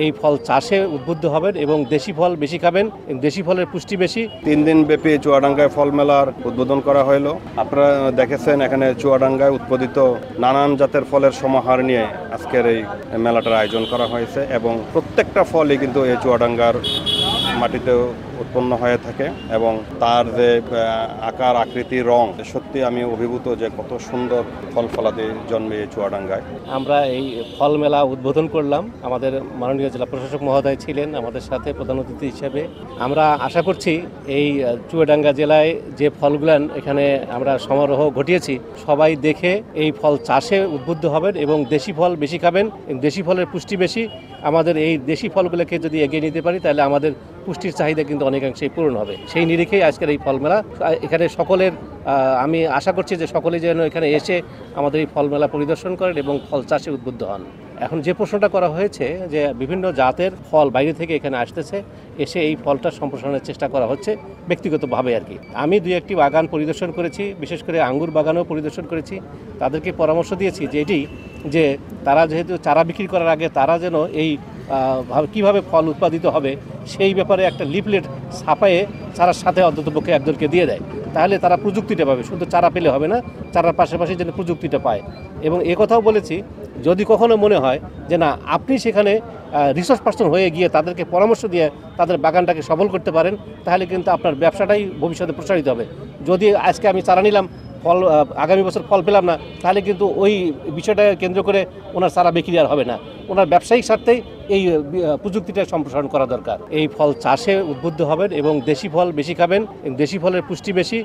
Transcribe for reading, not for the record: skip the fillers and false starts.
এই ফল চাষে উদ্বুদ্ধ হবেন এবং দেশি ফল বেশি খাবেন, দেশি ফলের পুষ্টি বেশি। 3 দিন ব্যাপী চুয়াডাঙ্গায় ফল মেলার উদ্বোধন করা হলো। আপনারা দেখেছেন এখানে চুয়াডাঙ্গায় উৎপাদিত নানান জাতের ফলের সমাহার নিয়ে আজকের এই মেলাটার আয়োজন করা হয়েছে এবং প্রত্যেকটা ফলই কিন্তু এই চুয়াডাঙ্গার মাটিতে উৎপন্ন হয়ে থাকে এবং তার যে আকার আকৃতি রং, সত্যি আমি অভিভূত যে কত সুন্দর ফল ফলাদি জন্মে এই চুয়াডাঙ্গায়। আমরা এই ফল মেলা উদ্বোধন করলাম, আমাদের মাননীয় জেলা প্রশাসক মহোদয় ছিলেন আমাদের সাথে প্রধান অতিথি হিসেবে। আমরা আশা করছি এই চুয়াডাঙ্গা জেলায় যে ফলগুলান এখানে আমরা সমারোহ ঘটিয়েছি, সবাই দেখে এই ফল চাষে উদ্বুদ্ধ হবেন এবং দেশি ফল বেশি খাবেন, দেশি ফলের পুষ্টি বেশি। আমাদের এই দেশি ফলগুলোকে যদি এগিয়ে নিতে পারি তাহলে আমাদের পুষ্টির চাহিদা কিন্তু অনেকাংশেই পূরণ হবে। সেই নিরিখেই আজকের এই ফল মেলা। এখানে সকলের আমি আশা করছি যে সকলেই যেন এখানে এসে আমাদের এই ফল মেলা পরিদর্শন করেন এবং ফল চাষে উদ্বুদ্ধ হন। এখন যে প্রশ্নটা করা হয়েছে যে বিভিন্ন জাতের ফল বাইরে থেকে এখানে আসতেছে, এসে এই ফলটা সম্প্রসারণের চেষ্টা করা হচ্ছে ব্যক্তিগতভাবে আর কি। আমি 2-1টি বাগান পরিদর্শন করেছি, বিশেষ করে আঙ্গুর বাগানও পরিদর্শন করেছি। তাদেরকে পরামর্শ দিয়েছি যে এটি যে তারা যেহেতু চারা বিক্রি করার আগে তারা যেন এই কীভাবে ফল উৎপাদিত হবে সেই ব্যাপারে একটা লিফলেট ছাপায়ে চারার সাথে অন্ততপক্ষে একজনকে দিয়ে দেয়, তাহলে তারা প্রযুক্তিটা পাবে। শুধু চারা পেলে হবে না, চারার পাশাপাশি যেন প্রযুক্তিটা পায়। এবং কথাও বলেছি, যদি কখনো মনে হয় যে না আপনি সেখানে রিসোর্স পার্সন হয়ে গিয়ে তাদেরকে পরামর্শ দিয়ে তাদের বাগানটাকে সফল করতে পারেন, তাহলে কিন্তু আপনার ব্যবসাটাই ভবিষ্যতে প্রসারিত হবে। যদি আজকে আমি চারা নিলাম, ফল আগামী বছর ফল পেলাম না, তাহলে কিন্তু ওই বিষয়টাকে কেন্দ্র করে ওনার চারা বিক্রি আর হবে না। ওনার ব্যবসায়িক স্বার্থেই এই প্রযুক্তিটা সম্প্রসারণ করা দরকার। এই ফল চাষে উদ্বুদ্ধ হবেন এবং দেশি ফল বেশি খাবেন, দেশি ফলের পুষ্টি বেশি।